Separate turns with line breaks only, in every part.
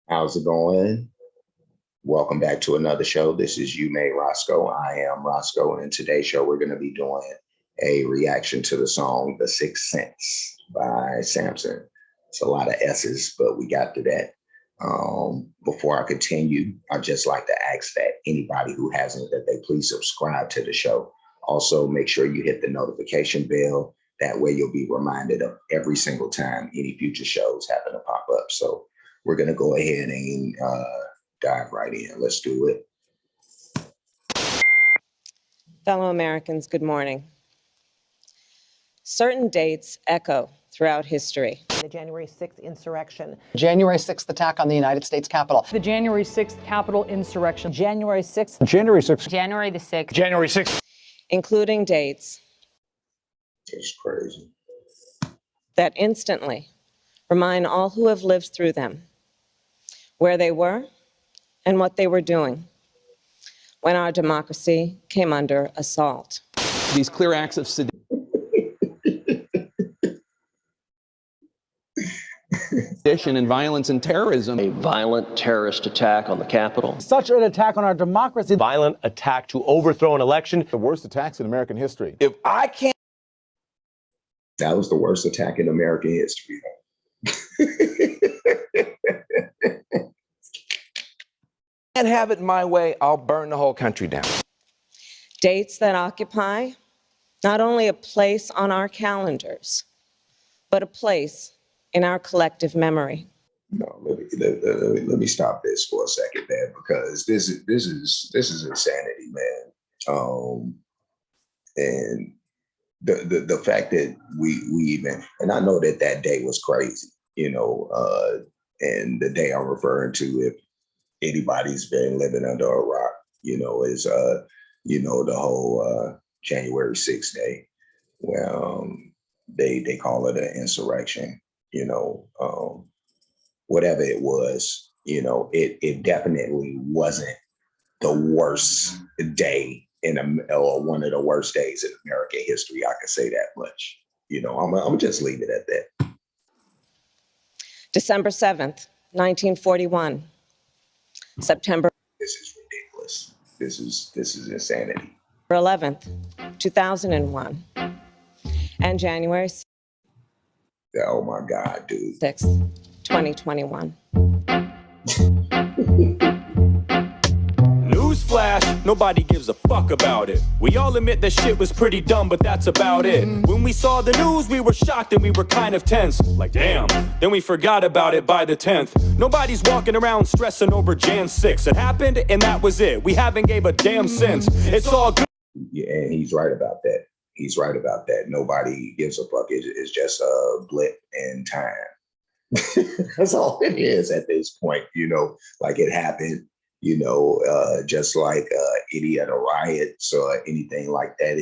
How's it going? Welcome back to another show. This is You Made Roscoe. I am Roscoe, and in today's show, we're going to be doing a reaction to the song The Sixth Sense by Samson. It's a lot of S's, but we got to that. Before I continue, I'd just like to ask that anybody who hasn't, that they please subscribe to the show. Also, make sure you hit the notification bell. That way you'll be reminded of every single time any future shows happen to pop up. So we're going to go ahead and dive right in. Let's do it.
Fellow Americans, good morning. Certain dates echo throughout history.
The January 6th insurrection.
January 6th attack on the United States Capitol.
The January 6th Capitol insurrection.
January 6th.
January 6th.
January the 6th.
January 6th.
Including dates
It's crazy.
that instantly remind all who have lived through them where they were and what they were doing when our democracy came under assault.
These clear acts of sedition and violence and terrorism.
A violent terrorist attack on the Capitol.
Such an attack on our democracy.
Violent attack to overthrow an election.
The worst attacks in American history.
If I can't
That was the worst attack in American history.
have it my way, I'll burn the whole country down.
Dates that occupy not only a place on our calendars, but a place in our collective memory.
No, let me stop this for a second, man, because this is insanity, man. And the fact that we even, and I know that day was crazy, and the day I'm referring to, if anybody's been living under a rock, is the whole January 6th day, where they call it an insurrection. Whatever it was, it definitely wasn't the worst day or one of the worst days in American history. I can say that much. I'm gonna just leave it at that.
December 7th, 1941. September.
This is ridiculous. This is insanity.
11th, 2001. And January
Oh my God, dude.
6th, 2021.
Newsflash, nobody gives a fuck about it. We all admit that shit was pretty dumb, but that's about it. When we saw the news, we were shocked and we were kind of tense. Like, damn. Then we forgot about it by the 10th. Nobody's walking around stressing over Jan 6. It happened and that was it. We haven't gave a damn since. It's all good.
Yeah, and he's right about that. He's right about that. Nobody gives a fuck. It's just a blip in time. That's all it is at this point, like it happened, just like any other riots or anything like that.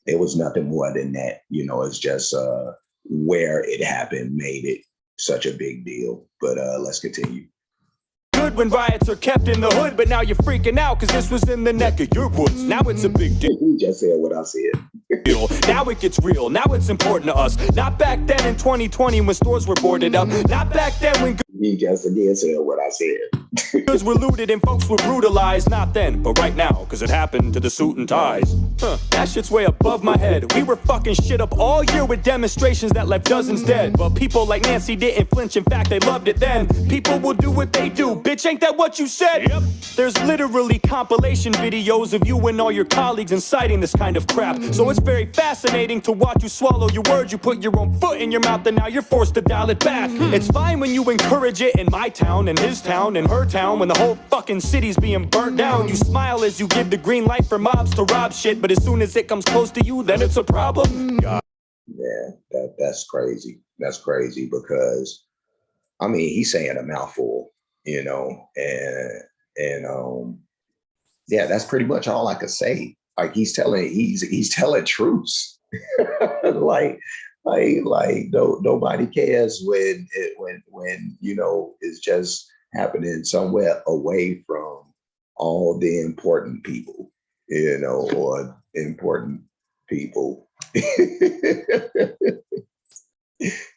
It was nothing more than that. It's just where it happened made it such a big deal. But let's continue.
Good when riots are kept in the hood, but now you're freaking out because this was in the neck of your woods. Now it's a big deal.
You just said what I said.
Now it gets real. Now it's important to us. Not back then in 2020 when stores were boarded up. Not back then when
You just again said what I said.
goods were looted and folks were brutalized. Not then, but right now, because it happened to the suit and ties. That shit's way above my head. We were fucking shit up all year with demonstrations that left dozens dead. But people like Nancy didn't flinch. In fact, they loved it then. People will do what they do. Bitch, ain't that what you said? Yep. There's literally compilation videos of you and all your colleagues inciting this kind of crap. So it's very fascinating to watch you swallow your words. You put your own foot in your mouth and now you're forced to dial it back. It's fine when you encourage it in my town, in his town, in her town, when the whole fucking city's being burnt down. You smile as you give the green light for mobs to rob shit, but as soon as it comes close to you, then it's a problem. God.
Yeah, that's crazy. That's crazy because, he's saying a mouthful, and yeah, that's pretty much all I could say. Like he's telling truths. like nobody cares when it's just happening somewhere away from all the important people, or important people.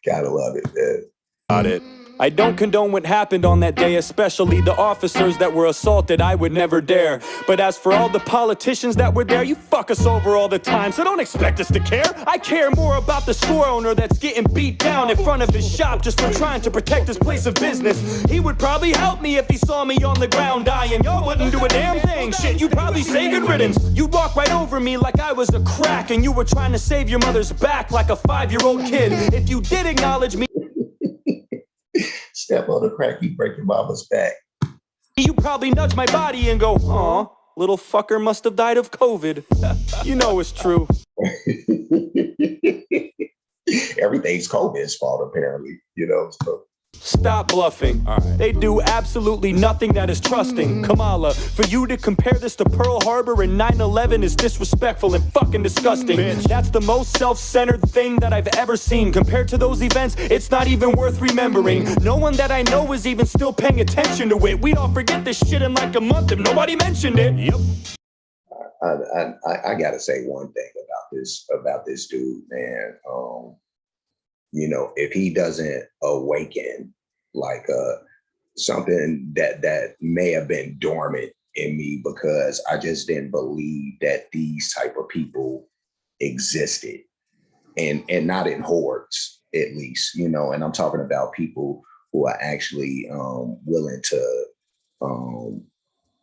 Gotta love it, man.
Got it. I don't condone what happened on that day, especially the officers that were assaulted. I would never dare. But as for all the politicians that were there, you fuck us over all the time, so don't expect us to care. I care more about the store owner that's getting beat down in front of his shop just for trying to protect his place of business. He would probably help me if he saw me on the ground dying. Y'all wouldn't do a damn thing. Shit, you'd probably say good riddance. You'd walk right over me like I was a crack, and you were trying to save your mother's back like a 5-year-old kid. If you did acknowledge me,
Step on the crack, you break your mama's back.
you probably nudge my body and go, aw, little fucker must have died of COVID. You know it's true.
Everything's COVID's fault, apparently, you know. So.
Stop bluffing. They do absolutely nothing that is trusting. Kamala, for you to compare this to Pearl Harbor and 9/11 is disrespectful and fucking disgusting. Bitch. That's the most self-centered thing that I've ever seen. Compared to those events, it's not even worth remembering. No one that I know is even still paying attention to it. We'd all forget this shit in like a month if nobody mentioned it. Yep.
I gotta say one thing about this dude, man. You know, if he doesn't awaken like something that may have been dormant in me, because I just didn't believe that these type of people existed, and not in hordes, at least, you know. And I'm talking about people who are actually willing to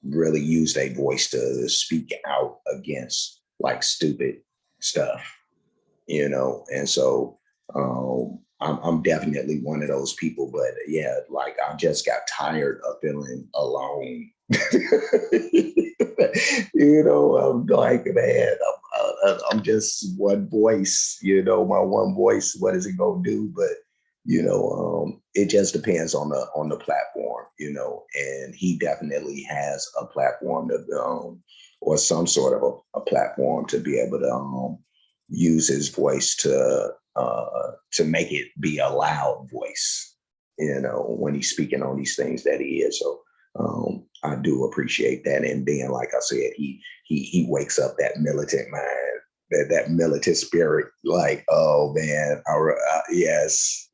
really use their voice to speak out against like stupid stuff, you know. And so I'm definitely one of those people, but yeah, like I just got tired of feeling alone. You know, I'm like, man, I'm just one voice, you know, my one voice, what is it gonna do? But you know, it just depends on the platform, you know, and he definitely has a platform to or some sort of a platform to be able to use his voice to make it be a loud voice, you know, when he's speaking on these things that he is. So I do appreciate that. And then, like I said, he wakes up that militant mind, that militant spirit. Like, oh man, yes,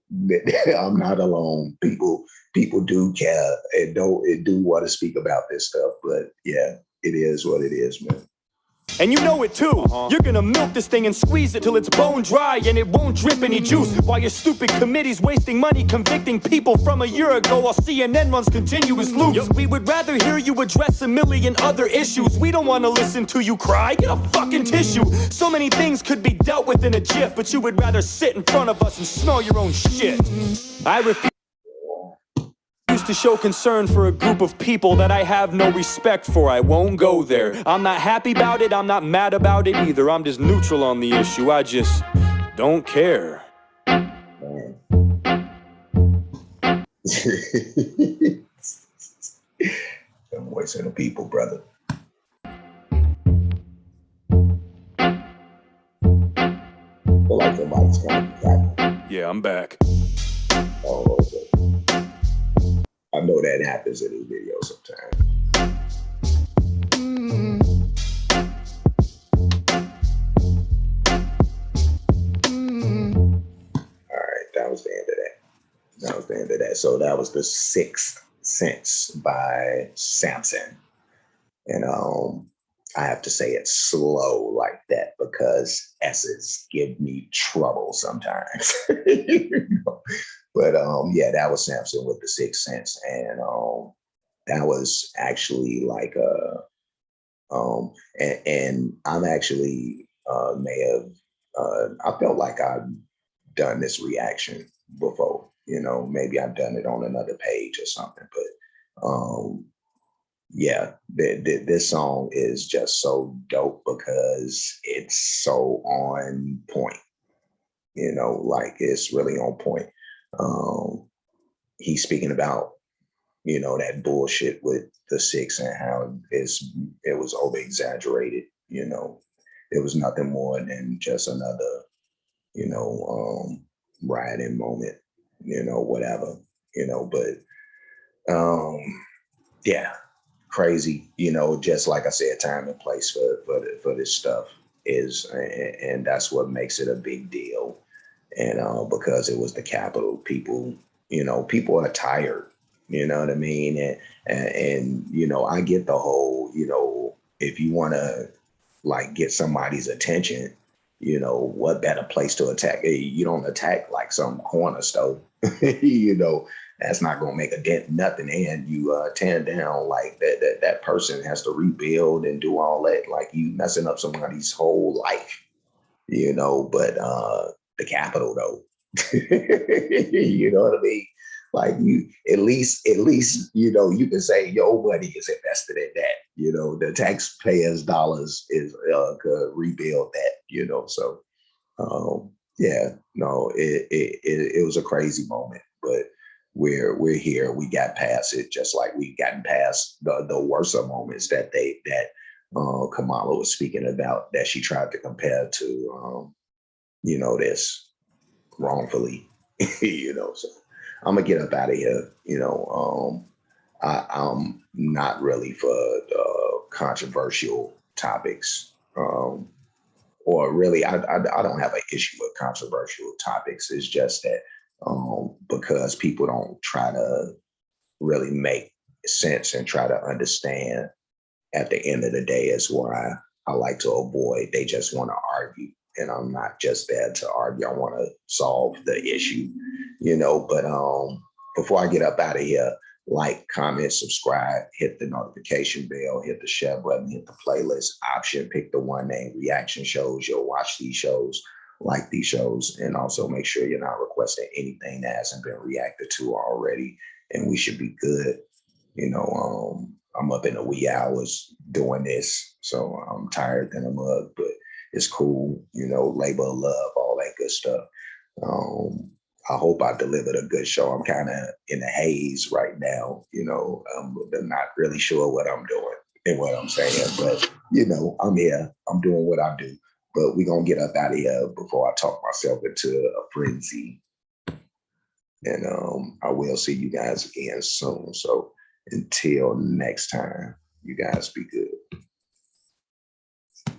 I'm not alone. People do care and do want to speak about this stuff. But yeah, it is what it is, man.
And you know it too. You're gonna milk this thing and squeeze it till it's bone dry and it won't drip any juice, while your stupid committee's wasting money convicting people from a year ago while CNN runs continuous loops. We would rather hear you address a million other issues. We don't want to listen to you cry. Get a fucking tissue. So many things could be dealt with in a jiff, but you would rather sit in front of us and smell your own shit. I refuse to show concern for a group of people that I have no respect for. I won't go there. I'm not happy about it. I'm not mad about it either. I'm just neutral on the issue. I just don't care.
The voice of the people, brother. Feel like somebody's kind of back.
Yeah, I'm back.
Oh, okay. I know that happens in these videos sometimes. All right, that was the end of that. So that was The Sixth Sense by Samson. And I have to say it's slow like that because S's give me trouble sometimes. You know? But yeah, that was Samson with The Sixth Sense. And that was actually like and I'm actually may have I felt like I've done this reaction before, you know, maybe I've done it on another page or something, but yeah, this song is just so dope because it's so on point, you know, like it's really on point. He's speaking about, you know, that bullshit with the six and how it was over exaggerated, you know, it was nothing more than just another, you know, rioting moment, you know, whatever, you know, but yeah, crazy, you know, just like I said, time and place for this stuff is, and that's what makes it a big deal. And because it was the Capitol, people people are tired, you know what I mean? And I get the whole, if you want to like get somebody's attention, what better place to attack? Hey, you don't attack like some corner store, that's not going to make a dent, nothing. And you tear down like that person has to rebuild and do all that. Like you messing up somebody's whole life, but the Capitol though, you know what I mean? Like you, at least, you can say your money is invested in that. The taxpayers' dollars is could rebuild that. So yeah, no, it was a crazy moment, but we're here. We got past it, just like we've gotten past the worst of moments that Kamala was speaking about, that she tried to compare to this wrongfully. So I'm gonna get up out of here. I'm not really for controversial topics, or really, I don't have an issue with controversial topics. It's just that because people don't try to really make sense and try to understand, at the end of the day is why I like to avoid. They just want to argue. And I'm not just there to argue. I want to solve the issue, but before I get up out of here, like, comment, subscribe, hit the notification bell, hit the share button, hit the playlist option, pick the one named reaction shows. You'll watch these shows, like these shows, and also make sure you're not requesting anything that hasn't been reacted to already. And we should be good. I'm up in the wee hours doing this, so I'm tired than a mug, but it's cool, labor of love, all that good stuff. I hope I delivered a good show. I'm kind of in a haze right now, I'm not really sure what I'm doing and what I'm saying, but I'm here, I'm doing what I do. But we're gonna get up out of here before I talk myself into a frenzy. And I will see you guys again soon. So until next time, you guys be good.